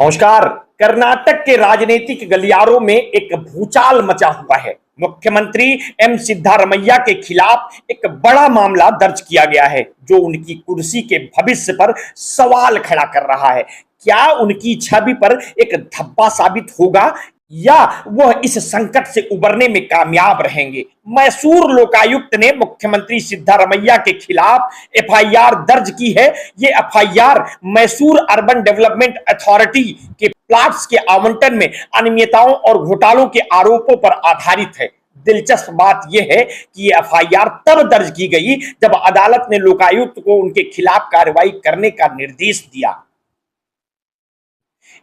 नमस्कार। कर्नाटक के राजनीतिक गलियारों में एक भूचाल मचा हुआ है। मुख्यमंत्री एम सिद्धारमैया के खिलाफ एक बड़ा मामला दर्ज किया गया है, जो उनकी कुर्सी के भविष्य पर सवाल खड़ा कर रहा है। क्या उनकी छवि पर एक धब्बा साबित होगा या वह इस संकट से उबरने में कामयाब रहेंगे? मैसूर लोकायुक्त ने मुख्यमंत्री सिद्धारमैया के खिलाफ एफआईआर दर्ज की है। ये FIR Mysore urban development authority के प्लॉट्स के आवंटन में अनियमितताओं और घोटालों के आरोपों पर आधारित है। दिलचस्प बात यह है कि ये एफआईआर तब दर्ज की गई जब अदालत ने लोकायुक्त को उनके खिलाफ कार्रवाई करने का निर्देश दिया।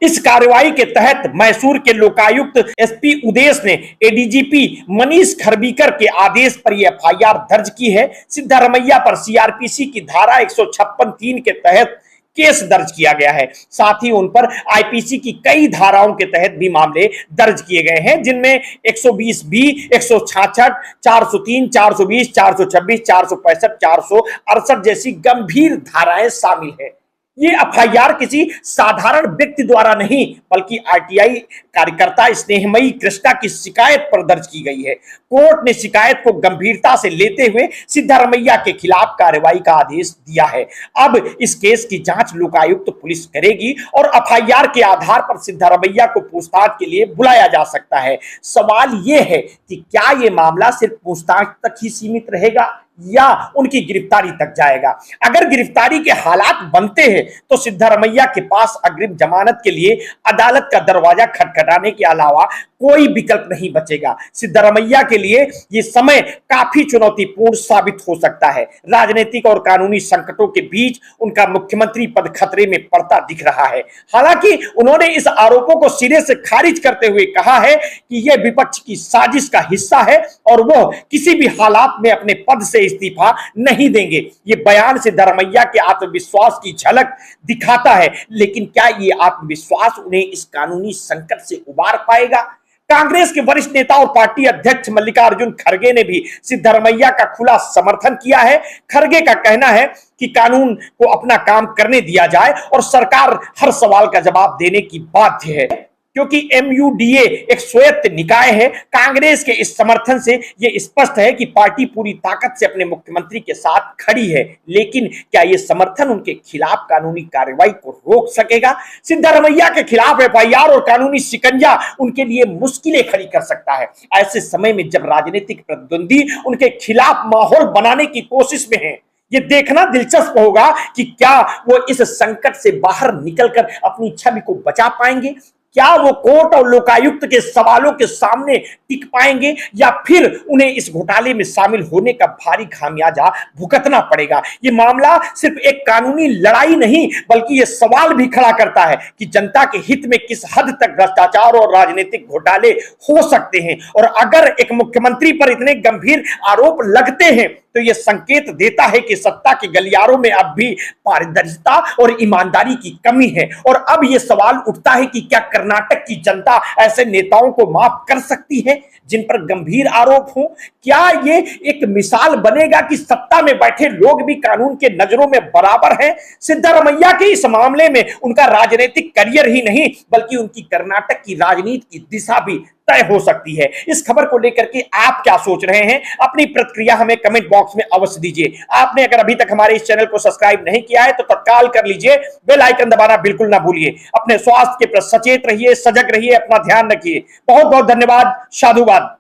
इस कार्रवाई के तहत मैसूर के लोकायुक्त एसपी उदेश ने एडीजीपी मनीष खरबीकर के आदेश पर यह एफआईआर दर्ज की है। सिद्धारमैया पर सीआरपीसी की धारा 156(3) के तहत केस दर्ज किया गया है। साथ ही उन पर आईपीसी की कई धाराओं के तहत भी मामले दर्ज किए गए हैं, जिनमें 120(b), 166, 403, 420, 426, 465, 468 जैसी गंभीर धाराएं शामिल हैं। ये एफआईआर किसी साधारण व्यक्ति द्वारा नहीं, बल्कि आरटीआई कार्यकर्ता स्नेहमयी कृष्णा की शिकायत पर दर्ज की गई है। कोर्ट ने शिकायत को गंभीरता से लेते हुए सिद्धारमैया के खिलाफ कार्रवाई का आदेश दिया है। अब इस केस की जांच लोकायुक्त पुलिस करेगी और एफआईआर के आधार पर सिद्धारमैया को पूछताछ के लिए बुलाया जा सकता है। सवाल यह है कि क्या यह मामला सिर्फ पूछताछ तक ही सीमित रहेगा या उनकी गिरफ्तारी तक जाएगा। अगर गिरफ्तारी के हालात बनते हैं तो सिद्धारमैया के पास अग्रिम जमानत के लिए अदालत का दरवाजा खटखटाने के अलावा कोई विकल्प नहीं बचेगा। सिद्धारमैया के लिए यह समय काफी चुनौतीपूर्ण साबित हो सकता है। राजनीतिक और कानूनी संकटों के बीच उनका मुख्यमंत्री पद खतरे में पड़ता दिख रहा है। हालांकि उन्होंने इस आरोपों को सिरे से खारिज करते हुए कहा है कि यह विपक्ष की साजिश का हिस्सा है और वह किसी भी हालात में अपने पद से इस्तीफा नहीं देंगे। ये बयान सिद्धारमैया के आत्मविश्वास की झलक दिखाता है, लेकिन क्या ये आत्मविश्वास उन्हें इस कानूनी संकट से उबार पाएगा? कांग्रेस के वरिष्ठ नेता और पार्टी अध्यक्ष मल्लिकार्जुन खड़गे ने भी सिद्धारमैया का खुला समर्थन किया है। खड़गे का कहना है कि कानून को अपना काम करने दिया जाए और सरकार हर सवाल का जवाब देने की बाध्य है, क्योंकि एमयूडीए एक स्वायत्त निकाय है। कांग्रेस के इस समर्थन से यह स्पष्ट है कि पार्टी पूरी ताकत से अपने मुख्यमंत्री के साथ खड़ी है, लेकिन क्या यह समर्थन उनके खिलाफ कानूनी कार्रवाई को रोक सकेगा? सिद्धारमैया के खिलाफ एफआईआर और कानूनी शिकंजा उनके लिए मुश्किलें खड़ी कर सकता है। ऐसे समय में जब राजनीतिक प्रतिद्वंदी उनके खिलाफ माहौल बनाने की कोशिश में है, ये देखना दिलचस्प होगा कि क्या वो इस संकट से बाहर निकलकर अपनी छवि को बचा पाएंगे। क्या वो कोर्ट और लोकायुक्त के सवालों के सामने टिक पाएंगे या फिर उन्हें इस घोटाले में शामिल होने का भारी खामियाजा भुगतना पड़ेगा? ये मामला सिर्फ एक कानूनी लड़ाई नहीं, बल्कि ये सवाल भी खड़ा करता है कि जनता के हित में किस हद तक भ्रष्टाचार और राजनीतिक घोटाले हो सकते हैं। और अगर एक मुख्यमंत्री पर इतने गंभीर आरोप लगते हैं तो यह संकेत देता है कि सत्ता के गलियारों में अब भी पारदर्शिता और ईमानदारी की कमी है। और अब यह सवाल उठता है कि क्या कर्नाटक की जनता ऐसे नेताओं को माफ कर सकती है जिन पर गंभीर आरोप हो? क्या यह एक मिसाल बनेगा कि सत्ता में बैठे लोग भी कानून के नजरों में बराबर हैं? सिद्धारमैया के इस मामले में उनका राजनीतिक करियर ही नहीं, बल्कि उनकी कर्नाटक की राजनीति की दिशा भी तय हो सकती है। इस खबर को लेकर के आप क्या सोच रहे हैं? अपनी प्रतिक्रिया हमें कमेंट बॉक्स में अवश्य दीजिए। आपने अगर अभी तक हमारे इस चैनल को सब्सक्राइब नहीं किया है तो तत्काल कर लीजिए। बेल आइकन दबाना बिल्कुल ना भूलिए। अपने स्वास्थ्य के प्रति सचेत रहिए, सजग रहिए, अपना ध्यान रखिए। बहुत बहुत धन्यवाद। साधुवाद।